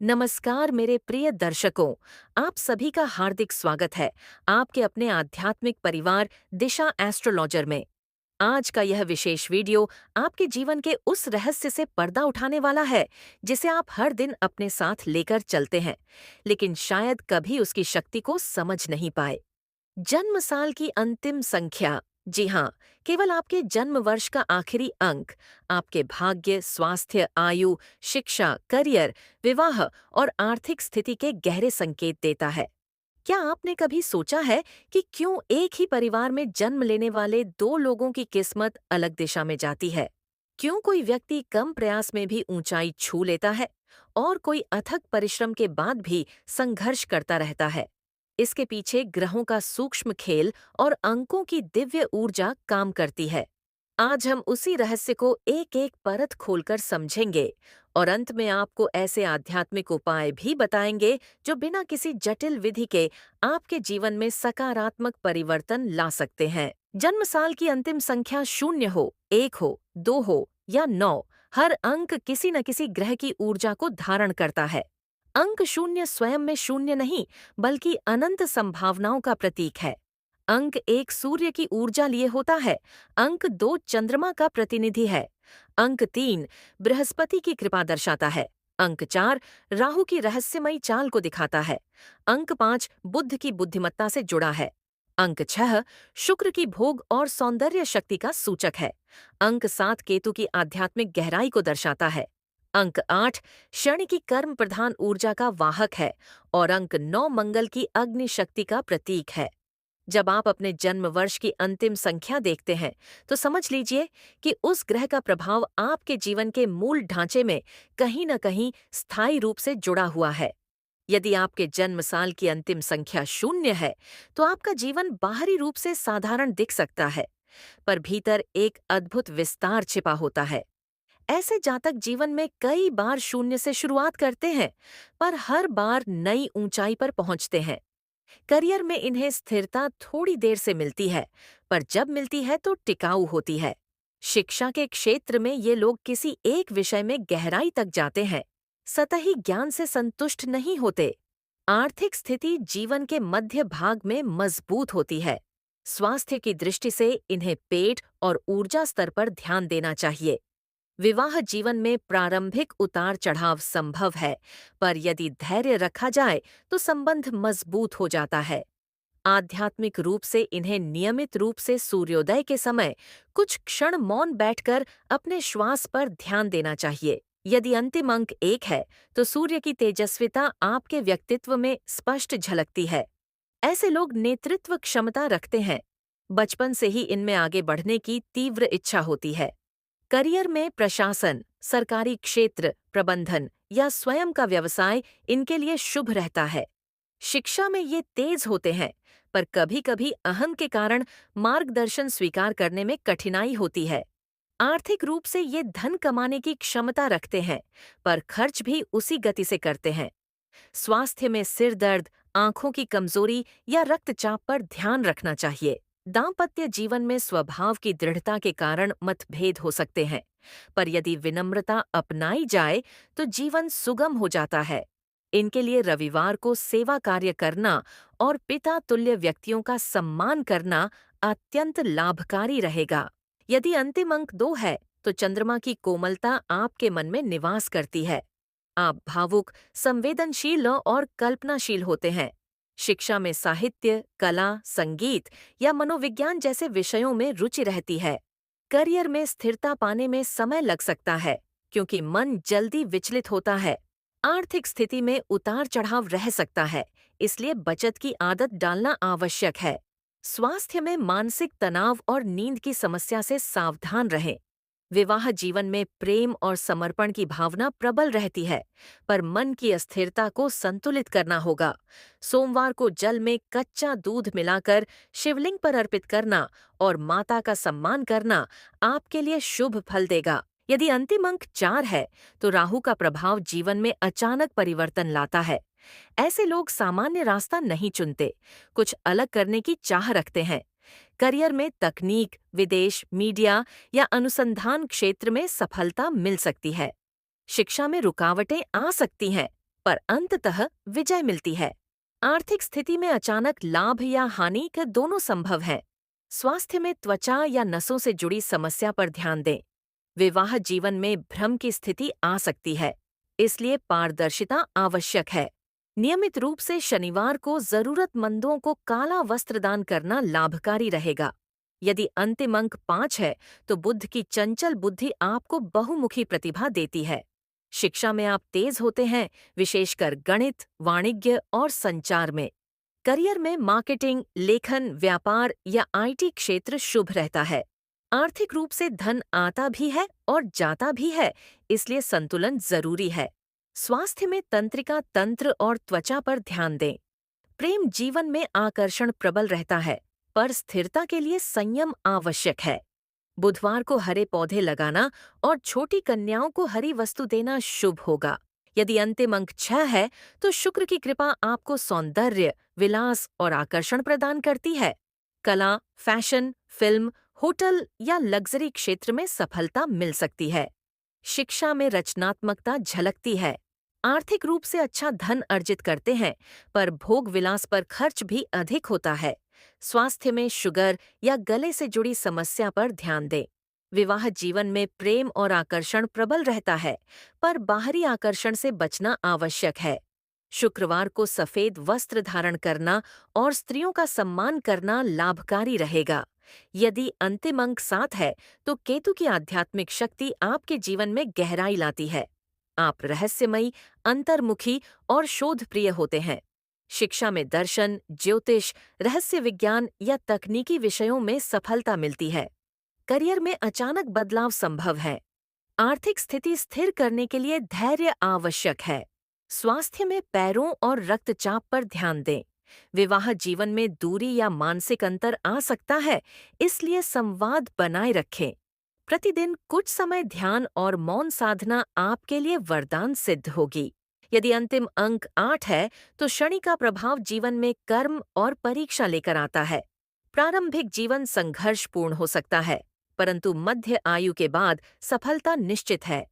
नमस्कार मेरे प्रिय दर्शकों, आप सभी का हार्दिक स्वागत है आपके अपने आध्यात्मिक परिवार दिशा एस्ट्रोलॉजर में। आज का यह विशेष वीडियो आपके जीवन के उस रहस्य से पर्दा उठाने वाला है जिसे आप हर दिन अपने साथ लेकर चलते हैं, लेकिन शायद कभी उसकी शक्ति को समझ नहीं पाए। जन्म साल की अंतिम संख्या। जी हाँ, केवल आपके जन्म वर्ष का आखिरी अंक आपके भाग्य, स्वास्थ्य, आयु, शिक्षा, करियर, विवाह और आर्थिक स्थिति के गहरे संकेत देता है। क्या आपने कभी सोचा है कि क्यों एक ही परिवार में जन्म लेने वाले दो लोगों की किस्मत अलग दिशा में जाती है? क्यों कोई व्यक्ति कम प्रयास में भी ऊंचाई छू लेता है और कोई अथक परिश्रम के बाद भी संघर्ष करता रहता है? इसके पीछे ग्रहों का सूक्ष्म खेल और अंकों की दिव्य ऊर्जा काम करती है। आज हम उसी रहस्य को एक एक परत खोलकर समझेंगे और अंत में आपको ऐसे आध्यात्मिक उपाय भी बताएंगे जो बिना किसी जटिल विधि के आपके जीवन में सकारात्मक परिवर्तन ला सकते हैं। जन्म साल की अंतिम संख्या 0 हो, 1 हो, 2 हो या 9, हर अंक किसी न किसी ग्रह की ऊर्जा को धारण करता है। अंक 0 स्वयं में शून्य नहीं, बल्कि अनंत संभावनाओं का प्रतीक है। अंक 1 सूर्य की ऊर्जा लिए होता है, अंक 2 चंद्रमा का प्रतिनिधि है, अंक 3 बृहस्पति की कृपा दर्शाता है, अंक 4 राहु की रहस्यमयी चाल को दिखाता है, अंक 5 बुध की बुद्धिमत्ता से जुड़ा है, अंक 6 शुक्र की भोग और सौंदर्य शक्ति का सूचक है, अंक 7 केतु की आध्यात्मिक गहराई को दर्शाता है, अंक 8 शनि की कर्म प्रधान ऊर्जा का वाहक है और अंक 9 मंगल की अग्नि शक्ति का प्रतीक है। जब आप अपने जन्म वर्ष की अंतिम संख्या देखते हैं, तो समझ लीजिए कि उस ग्रह का प्रभाव आपके जीवन के मूल ढांचे में कहीं न कहीं स्थायी रूप से जुड़ा हुआ है। यदि आपके जन्म साल की अंतिम संख्या 0 है, तो आपका जीवन बाहरी रूप से साधारण दिख सकता है, पर भीतर एक अद्भुत विस्तार छिपा होता है। ऐसे जातक जीवन में कई बार 0 से शुरुआत करते हैं, पर हर बार नई ऊंचाई पर पहुंचते हैं। करियर में इन्हें स्थिरता थोड़ी देर से मिलती है, पर जब मिलती है तो टिकाऊ होती है। शिक्षा के क्षेत्र में ये लोग किसी एक विषय में गहराई तक जाते हैं, सतही ज्ञान से संतुष्ट नहीं होते। आर्थिक स्थिति जीवन के मध्य भाग में मजबूत होती है। स्वास्थ्य की दृष्टि से इन्हें पेट और ऊर्जा स्तर पर ध्यान देना चाहिए। विवाह जीवन में प्रारंभिक उतार चढ़ाव संभव है, पर यदि धैर्य रखा जाए तो संबंध मजबूत हो जाता है। आध्यात्मिक रूप से इन्हें नियमित रूप से सूर्योदय के समय कुछ क्षण मौन बैठकर अपने श्वास पर ध्यान देना चाहिए। यदि अंतिम अंक 1 है, तो सूर्य की तेजस्विता आपके व्यक्तित्व में स्पष्ट झलकती है। ऐसे लोग नेतृत्व क्षमता रखते हैं। बचपन से ही इनमें आगे बढ़ने की तीव्र इच्छा होती है। करियर में प्रशासन, सरकारी क्षेत्र, प्रबंधन या स्वयं का व्यवसाय इनके लिए शुभ रहता है। शिक्षा में ये तेज होते हैं, पर कभी-कभी अहम के कारण मार्गदर्शन स्वीकार करने में कठिनाई होती है। आर्थिक रूप से ये धन कमाने की क्षमता रखते हैं, पर खर्च भी उसी गति से करते हैं। स्वास्थ्य में सिर दर्द, आंखों की कमजोरी या रक्तचाप पर ध्यान रखना चाहिए। दाम्पत्य जीवन में स्वभाव की दृढ़ता के कारण मतभेद हो सकते हैं, पर यदि विनम्रता अपनाई जाए तो जीवन सुगम हो जाता है। इनके लिए रविवार को सेवा कार्य करना और पिता तुल्य व्यक्तियों का सम्मान करना अत्यंत लाभकारी रहेगा। यदि अंतिम अंक 2 है, तो चंद्रमा की कोमलता आपके मन में निवास करती है। आप भावुक, संवेदनशील और कल्पनाशील होते हैं। शिक्षा में साहित्य, कला, संगीत या मनोविज्ञान जैसे विषयों में रुचि रहती है। करियर में स्थिरता पाने में समय लग सकता है, क्योंकि मन जल्दी विचलित होता है। आर्थिक स्थिति में उतार चढ़ाव रह सकता है, इसलिए बचत की आदत डालना आवश्यक है। स्वास्थ्य में मानसिक तनाव और नींद की समस्या से सावधान रहें। विवाह जीवन में प्रेम और समर्पण की भावना प्रबल रहती है, पर मन की अस्थिरता को संतुलित करना होगा। सोमवार को जल में कच्चा दूध मिलाकर शिवलिंग पर अर्पित करना और माता का सम्मान करना आपके लिए शुभ फल देगा। यदि अंतिम अंक 4 है, तो राहु का प्रभाव जीवन में अचानक परिवर्तन लाता है। ऐसे लोग सामान्य रास्ता नहीं चुनते, कुछ अलग करने की चाह रखते हैं। करियर में तकनीक, विदेश, मीडिया या अनुसंधान क्षेत्र में सफलता मिल सकती है। शिक्षा में रुकावटें आ सकती हैं, पर अंततः विजय मिलती है। आर्थिक स्थिति में अचानक लाभ या हानि का दोनों संभव है। स्वास्थ्य में त्वचा या नसों से जुड़ी समस्या पर ध्यान दें। विवाह जीवन में भ्रम की स्थिति आ सकती है, इसलिए पारदर्शिता आवश्यक है। नियमित रूप से शनिवार को जरूरतमंदों को काला वस्त्र दान करना लाभकारी रहेगा। यदि अंतिम अंक 5 है, तो बुध की चंचल बुद्धि आपको बहुमुखी प्रतिभा देती है। शिक्षा में आप तेज होते हैं, विशेषकर गणित, वाणिज्य और संचार में। करियर में मार्केटिंग, लेखन, व्यापार या आईटी क्षेत्र शुभ रहता है। आर्थिक रूप से धन आता भी है और जाता भी है, इसलिए संतुलन जरूरी है। स्वास्थ्य में तंत्रिका तंत्र और त्वचा पर ध्यान दें। प्रेम जीवन में आकर्षण प्रबल रहता है, पर स्थिरता के लिए संयम आवश्यक है। बुधवार को हरे पौधे लगाना और छोटी कन्याओं को हरी वस्तु देना शुभ होगा। यदि अंतिम अंक 6 है, तो शुक्र की कृपा आपको सौंदर्य, विलास और आकर्षण प्रदान करती है। कला, फैशन, फिल्म, होटल या लग्जरी क्षेत्र में सफलता मिल सकती है। शिक्षा में रचनात्मकता झलकती है। आर्थिक रूप से अच्छा धन अर्जित करते हैं, पर भोग विलास पर खर्च भी अधिक होता है। स्वास्थ्य में शुगर या गले से जुड़ी समस्या पर ध्यान दें। विवाह जीवन में प्रेम और आकर्षण प्रबल रहता है, पर बाहरी आकर्षण से बचना आवश्यक है। शुक्रवार को सफेद वस्त्र धारण करना और स्त्रियों का सम्मान करना लाभकारी रहेगा। यदि अंतिम अंक 7 है, तो केतु की आध्यात्मिक शक्ति आपके जीवन में गहराई लाती है। आप रहस्यमयी, अंतर्मुखी और शोधप्रिय होते हैं। शिक्षा में दर्शन, ज्योतिष, रहस्य विज्ञान या तकनीकी विषयों में सफलता मिलती है। करियर में अचानक बदलाव संभव है। आर्थिक स्थिति स्थिर करने के लिए धैर्य आवश्यक है। स्वास्थ्य में पैरों और रक्तचाप पर ध्यान दें। विवाह जीवन में दूरी या मानसिक अंतर आ सकता है, इसलिए संवाद बनाए रखें। प्रतिदिन कुछ समय ध्यान और मौन साधना आपके लिए वरदान सिद्ध होगी। यदि अंतिम अंक 8 है, तो शनि का प्रभाव जीवन में कर्म और परीक्षा लेकर आता है। प्रारंभिक जीवन संघर्षपूर्ण हो सकता है, परंतु मध्य आयु के बाद सफलता निश्चित है।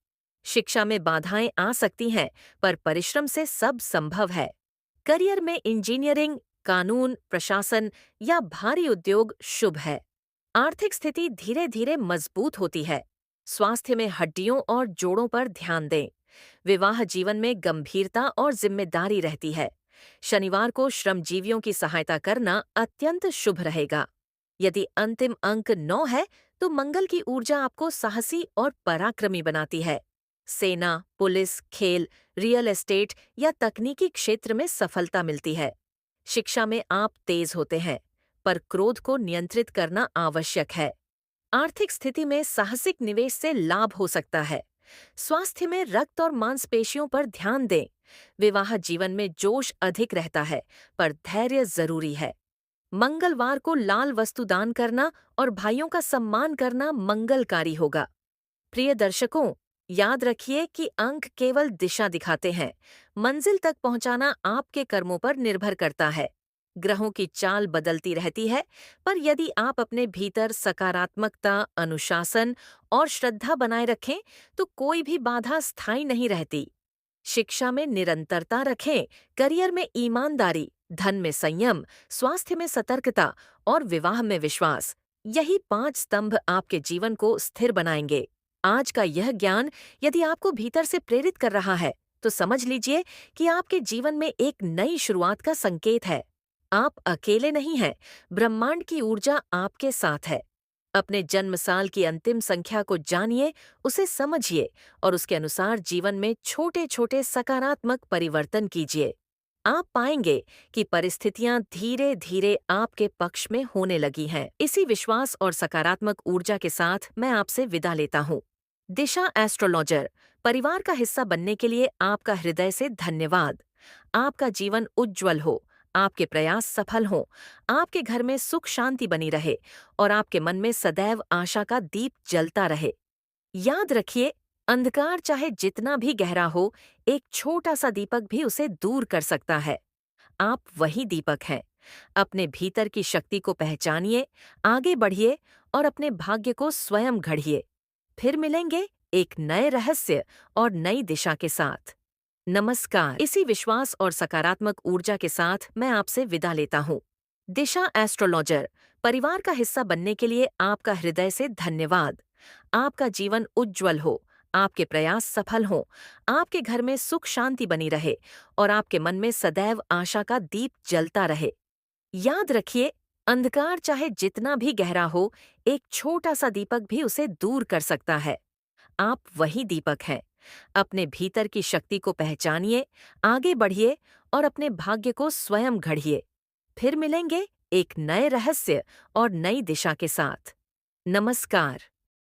शिक्षा में बाधाएं आ सकती हैं, पर परिश्रम से सब संभव है। करियर में इंजीनियरिंग, कानून, प्रशासन या भारी उद्योग शुभ है। आर्थिक स्थिति धीरे धीरे मजबूत होती है। स्वास्थ्य में हड्डियों और जोड़ों पर ध्यान दें। विवाह जीवन में गंभीरता और जिम्मेदारी रहती है। शनिवार को श्रमजीवियों की सहायता करना अत्यंत शुभ रहेगा। यदि अंतिम अंक 9 है, तो मंगल की ऊर्जा आपको साहसी और पराक्रमी बनाती है। सेना, पुलिस, खेल, रियल एस्टेट या तकनीकी क्षेत्र में सफलता मिलती है। शिक्षा में आप तेज होते हैं, पर क्रोध को नियंत्रित करना आवश्यक है। आर्थिक स्थिति में साहसिक निवेश से लाभ हो सकता है। स्वास्थ्य में रक्त और मांसपेशियों पर ध्यान दें। विवाह जीवन में जोश अधिक रहता है, पर धैर्य जरूरी है। मंगलवार को लाल वस्तु दान करना और भाइयों का सम्मान करना मंगलकारी होगा। प्रिय दर्शकों, याद रखिए कि अंक केवल दिशा दिखाते हैं। मंजिल तक पहुंचाना आपके कर्मों पर निर्भर करता है। ग्रहों की चाल बदलती रहती है, पर यदि आप अपने भीतर सकारात्मकता, अनुशासन और श्रद्धा बनाए रखें, तो कोई भी बाधा स्थायी नहीं रहती। शिक्षा में निरंतरता रखें, करियर में ईमानदारी, धन में संयम, स्वास्थ्य में सतर्कता और विवाह में विश्वास। यही 5 स्तंभ आपके जीवन को स्थिर बनाएंगे। आज का यह ज्ञान यदि आपको भीतर से प्रेरित कर रहा है, तो समझ लीजिए कि आपके जीवन में एक नई शुरुआत का संकेत है। आप अकेले नहीं हैं, ब्रह्मांड की ऊर्जा आपके साथ है। अपने जन्म साल की अंतिम संख्या को जानिए, उसे समझिए और उसके अनुसार जीवन में छोटे छोटे सकारात्मक परिवर्तन कीजिए। आप पाएंगे कि परिस्थितियां धीरे धीरे आपके पक्ष में होने लगी हैं। इसी विश्वास और सकारात्मक ऊर्जा के साथ मैं आपसे विदा लेता हूँ। दिशा एस्ट्रोलॉजर परिवार का हिस्सा बनने के लिए आपका हृदय से धन्यवाद। आपका जीवन उज्ज्वल हो, आपके प्रयास सफल हों, आपके घर में सुख शांति बनी रहे और आपके मन में सदैव आशा का दीप जलता रहे। याद रखिए, अंधकार चाहे जितना भी गहरा हो, एक छोटा सा दीपक भी उसे दूर कर सकता है। आप वही दीपक हैं। अपने भीतर की शक्ति को पहचानिए, आगे बढ़िए और अपने भाग्य को स्वयं गढ़िए। फिर मिलेंगे एक नए रहस्य और नई दिशा के साथ। नमस्कार। इसी विश्वास और सकारात्मक ऊर्जा के साथ मैं आपसे विदा लेता हूँ। दिशा एस्ट्रोलॉजर परिवार का हिस्सा बनने के लिए आपका हृदय से धन्यवाद। आपका जीवन उज्ज्वल हो, आपके प्रयास सफल हों, आपके घर में सुख शांति बनी रहे और आपके मन में सदैव आशा का दीप जलता रहे। याद रखिए, अंधकार चाहे जितना भी गहरा हो, एक छोटा सा दीपक भी उसे दूर कर सकता है। आप वही दीपक हैं। अपने भीतर की शक्ति को पहचानिए, आगे बढ़िए और अपने भाग्य को स्वयं गढ़िए। फिर मिलेंगे एक नए रहस्य और नई दिशा के साथ। नमस्कार।